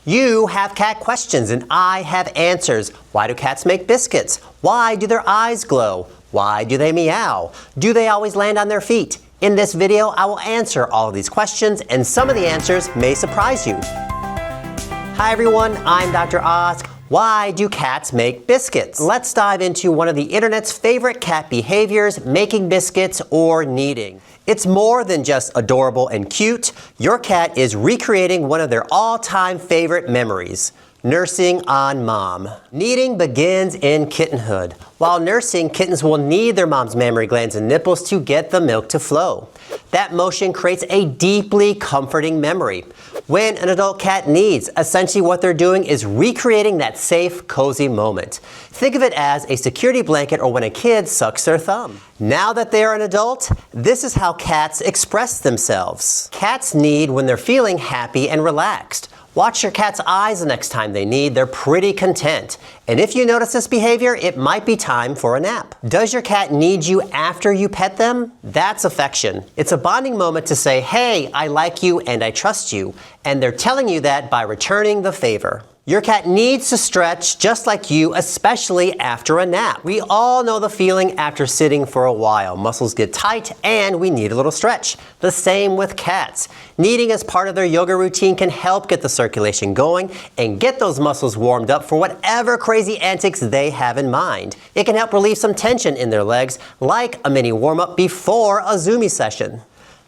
You have cat questions and I have answers. Why do cats make biscuits? Why do their eyes glow? Why do they meow? Do they always land on their feet? In this video, I will answer all of these questions, and some of the answers may surprise you. Hi everyone, I'm Dr. Oz. Why do cats make biscuits? Let's dive into one of the internet's favorite cat behaviors, making biscuits or kneading. It's more than just adorable and cute. Your cat is recreating one of their all-time favorite memories. Nursing on mom. Kneading begins in kittenhood. While nursing, kittens will knead their mom's mammary glands and nipples to get the milk to flow. That motion creates a deeply comforting memory. When an adult cat kneads, essentially what they're doing is recreating that safe, cozy moment. Think of it as a security blanket or when a kid sucks their thumb. Now that they are an adult, this is how cats express themselves. Cats knead when they're feeling happy and relaxed. Watch your cat's eyes the next time they knead. They're pretty content. And if you notice this behavior, it might be time for a nap. Does your cat knead you after you pet them? That's affection. It's a bonding moment to say, hey, I like you and I trust you. And they're telling you that by returning the favor. Your cat needs to stretch just like you, especially after a nap. We all know the feeling after sitting for a while. Muscles get tight and we need a little stretch. The same with cats. Kneading as part of their yoga routine can help get the circulation going and get those muscles warmed up for whatever crazy antics they have in mind. It can help relieve some tension in their legs, like a mini warm-up before a Zummy session.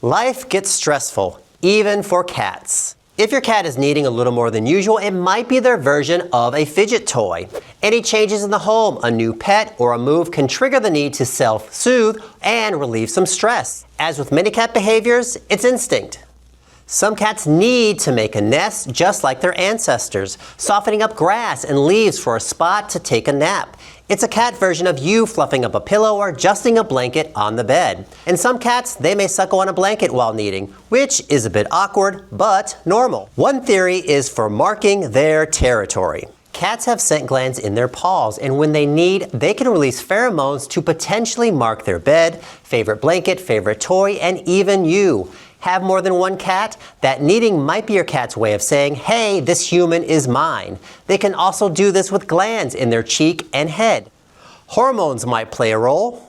Life gets stressful, even for cats. If your cat is needing a little more than usual, it might be their version of a fidget toy. Any changes in the home, a new pet, or a move can trigger the need to self-soothe and relieve some stress. As with many cat behaviors, it's instinct. Some cats need to make a nest just like their ancestors, softening up grass and leaves for a spot to take a nap. It's a cat version of you fluffing up a pillow or adjusting a blanket on the bed. And some cats, they may suckle on a blanket while kneading, which is a bit awkward, but normal. One theory is for marking their territory. Cats have scent glands in their paws, and when they knead, they can release pheromones to potentially mark their bed, favorite blanket, favorite toy, and even you. Have more than one cat? That kneading might be your cat's way of saying, hey, this human is mine. They can also do this with glands in their cheek and head. Hormones might play a role.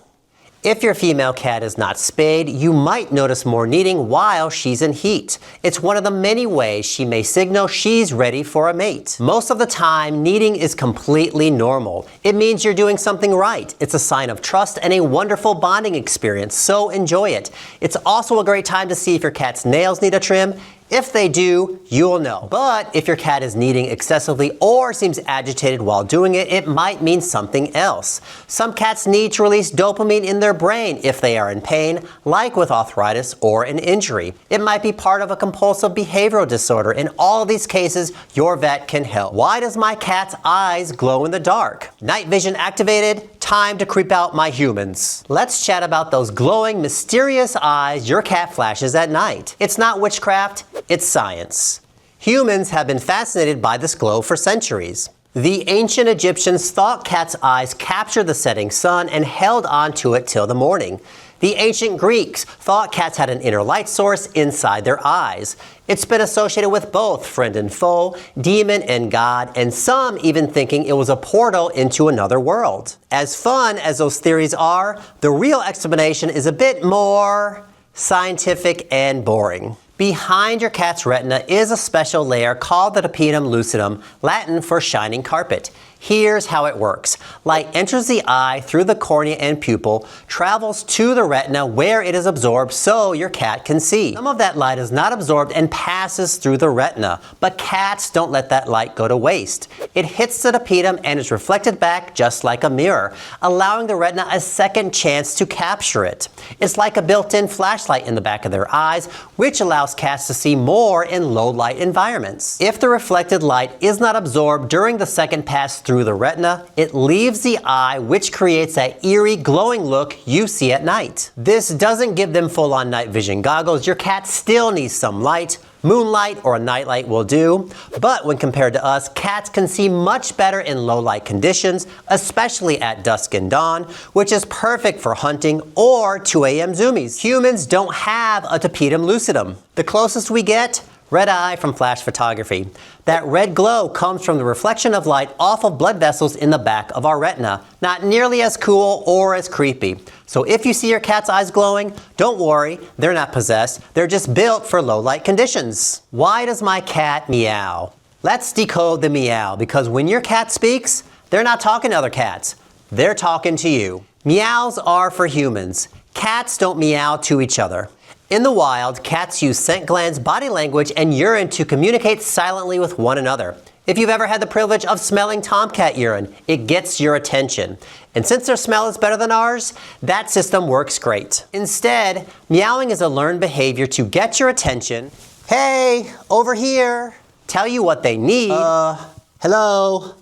If your female cat is not spayed, you might notice more kneading while she's in heat. It's one of the many ways she may signal she's ready for a mate. Most of the time, kneading is completely normal. It means you're doing something right. It's a sign of trust and a wonderful bonding experience, so enjoy it. It's also a great time to see if your cat's nails need a trim. If they do, you'll know. But if your cat is kneading excessively or seems agitated while doing it, it might mean something else. Some cats need to release dopamine in their brain if they are in pain, like with arthritis or an injury. It might be part of a compulsive behavioral disorder. In all of these cases, your vet can help. Why does my cat's eyes glow in the dark? Night vision activated? Time to creep out my humans. Let's chat about those glowing, mysterious eyes your cat flashes at night. It's not witchcraft, it's science. Humans have been fascinated by this glow for centuries. The ancient Egyptians thought cats' eyes captured the setting sun and held on to it till the morning. The ancient Greeks thought cats had an inner light source inside their eyes. It's been associated with both friend and foe, demon and god, and some even thinking it was a portal into another world. As fun as those theories are, the real explanation is a bit more scientific and boring. Behind your cat's retina is a special layer called the tapetum lucidum, Latin for shining carpet. Here's how it works. Light enters the eye through the cornea and pupil, travels to the retina where it is absorbed so your cat can see. Some of that light is not absorbed and passes through the retina, but cats don't let that light go to waste. It hits the tapetum and is reflected back just like a mirror, allowing the retina a second chance to capture it. It's like a built-in flashlight in the back of their eyes, which allows cats to see more in low-light environments. If the reflected light is not absorbed during the second pass through the retina, it leaves the eye, which creates that eerie glowing look you see at night. This doesn't give them full-on night vision goggles. Your cat still needs some light. Moonlight or a nightlight will do, but when compared to us, cats can see much better in low light conditions, especially at dusk and dawn, which is perfect for hunting or 2 a.m. zoomies. Humans don't have a tapetum lucidum. The closest we get, Red eye from flash photography. That red glow comes from the reflection of light off of blood vessels in the back of our retina. Not nearly as cool or as creepy. So if you see your cat's eyes glowing, don't worry, they're not possessed. They're just built for low light conditions. Why does my cat meow? Let's decode the meow, because when your cat speaks, they're not talking to other cats. They're talking to you. Meows are for humans. Cats don't meow to each other. In the wild, cats use scent glands, body language, and urine to communicate silently with one another. If you've ever had the privilege of smelling tomcat urine, it gets your attention. And since their smell is better than ours, that system works great. Instead, meowing is a learned behavior to get your attention. Hey, over here. Tell you what they need. Hello.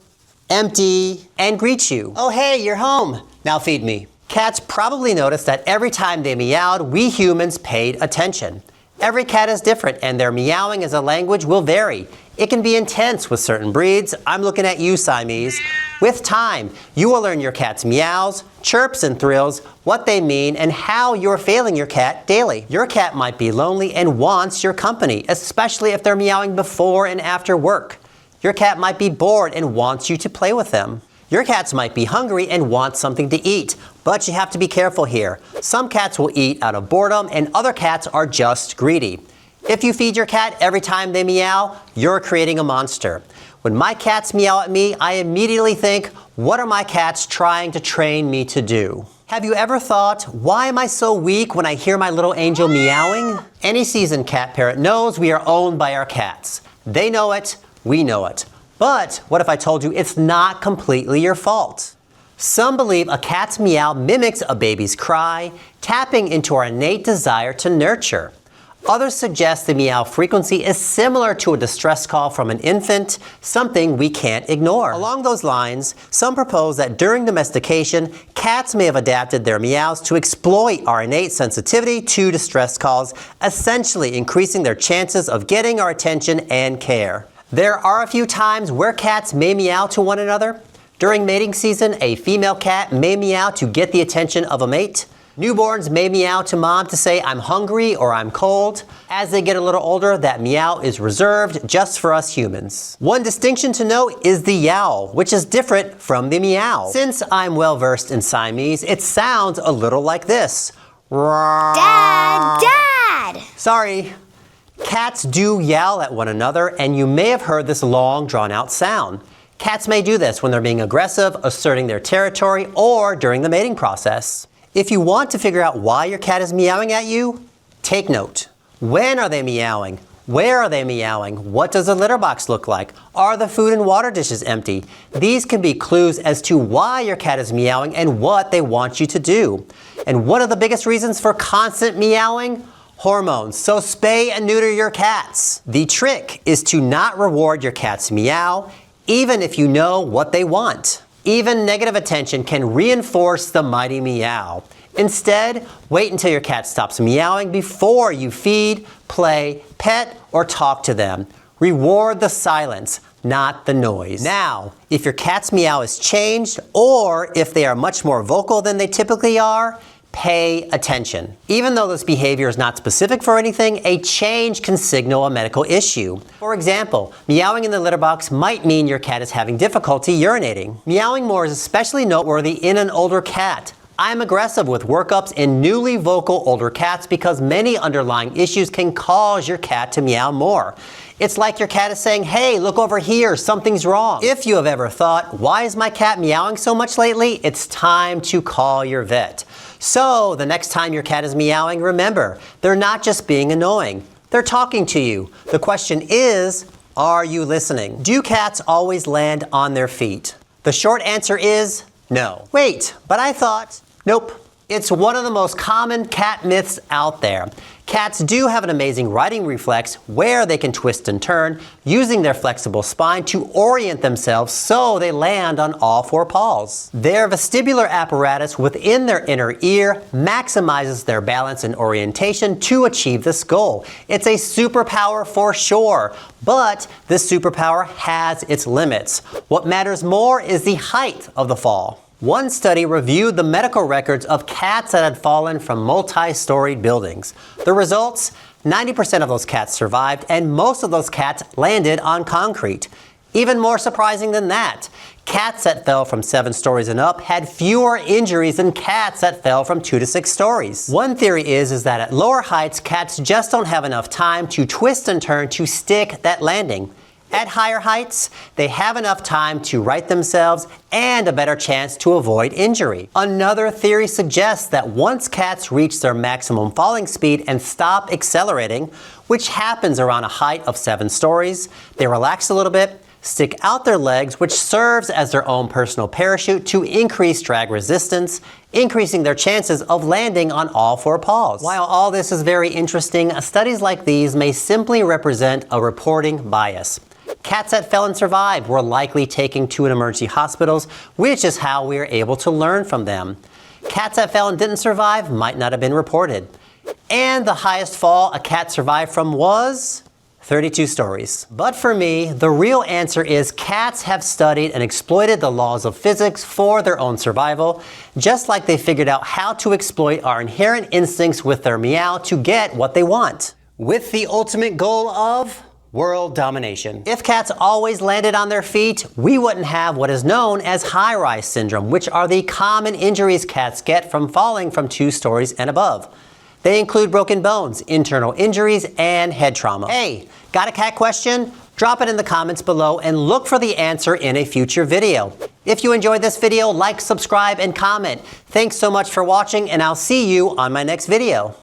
Empty. And greet you. Oh, hey, you're home. Now feed me. Cats probably noticed that every time they meowed, we humans paid attention. Every cat is different, and their meowing as a language will vary. It can be intense with certain breeds. I'm looking at you, Siamese. With time, you will learn your cat's meows, chirps, and thrills, what they mean, and how you're failing your cat daily. Your cat might be lonely and wants your company, especially if they're meowing before and after work. Your cat might be bored and wants you to play with them. Your cats might be hungry and want something to eat, but you have to be careful here. Some cats will eat out of boredom and other cats are just greedy. If you feed your cat every time they meow, you're creating a monster. When my cats meow at me, I immediately think, what are my cats trying to train me to do? Have you ever thought, why am I so weak when I hear my little angel meowing? Any seasoned cat parent knows we are owned by our cats. They know it, we know it. But what if I told you it's not completely your fault? Some believe a cat's meow mimics a baby's cry, tapping into our innate desire to nurture. Others suggest the meow frequency is similar to a distress call from an infant, something we can't ignore. Along those lines, some propose that during domestication, cats may have adapted their meows to exploit our innate sensitivity to distress calls, essentially increasing their chances of getting our attention and care. There are a few times where cats may meow to one another. During mating season, a female cat may meow to get the attention of a mate. Newborns may meow to mom to say, I'm hungry or I'm cold. As they get a little older, that meow is reserved just for us humans. One distinction to note is the yowl, which is different from the meow. Since I'm well versed in Siamese, it sounds a little like this. Dad! Sorry. Cats do yowl at one another, and you may have heard this long, drawn-out sound. Cats may do this when they're being aggressive, asserting their territory, or during the mating process. If you want to figure out why your cat is meowing at you, take note. When are they meowing? Where are they meowing? What does the litter box look like? Are the food and water dishes empty? These can be clues as to why your cat is meowing and what they want you to do. And one of the biggest reasons for constant meowing? Hormones. So spay and neuter your cats. The trick is to not reward your cat's meow, even if you know what they want. Even negative attention can reinforce the mighty meow. Instead, wait until your cat stops meowing before you feed, play, pet, or talk to them. Reward the silence, not the noise. Now, if your cat's meow is changed, or if they are much more vocal than they typically are, pay attention. Even though this behavior is not specific for anything, a change can signal a medical issue. For example, meowing in the litter box might mean your cat is having difficulty urinating. Meowing more is especially noteworthy in an older cat. I'm aggressive with workups in newly vocal older cats because many underlying issues can cause your cat to meow more. It's like your cat is saying, hey, look over here, something's wrong. If you have ever thought, why is my cat meowing so much lately? It's time to call your vet. So the next time your cat is meowing, remember, they're not just being annoying. They're talking to you. The question is, are you listening? Do cats always land on their feet? The short answer is no. Wait, but I thought, nope. It's one of the most common cat myths out there. Cats do have an amazing riding reflex where they can twist and turn using their flexible spine to orient themselves so they land on all four paws. Their vestibular apparatus within their inner ear maximizes their balance and orientation to achieve this goal. It's a superpower for sure, but this superpower has its limits. What matters more is the height of the fall. One study reviewed the medical records of cats that had fallen from multi-storied buildings. The results? 90% of those cats survived, and most of those cats landed on concrete. Even more surprising than that, cats that fell from 7 stories and up had fewer injuries than cats that fell from 2 to 6 stories. One theory is that at lower heights, cats just don't have enough time to twist and turn to stick that landing. At higher heights, they have enough time to right themselves and a better chance to avoid injury. Another theory suggests that once cats reach their maximum falling speed and stop accelerating, which happens around a height of 7 stories, they relax a little bit, stick out their legs, which serves as their own personal parachute to increase drag resistance, increasing their chances of landing on all 4 paws. While all this is very interesting, studies like these may simply represent a reporting bias. Cats that fell and survived were likely taken to an emergency hospitals, which is how we are able to learn from them. Cats that fell and didn't survive might not have been reported. And the highest fall a cat survived from was 32 stories. But for me, the real answer is cats have studied and exploited the laws of physics for their own survival, just like they figured out how to exploit our inherent instincts with their meow to get what they want, with the ultimate goal of world domination. If cats always landed on their feet, we wouldn't have what is known as high-rise syndrome, which are the common injuries cats get from falling from 2 stories and above. They include broken bones, internal injuries, and head trauma. Hey, got a cat question? Drop it in the comments below and look for the answer in a future video. If you enjoyed this video, like, subscribe, and comment. Thanks so much for watching, and I'll see you on my next video.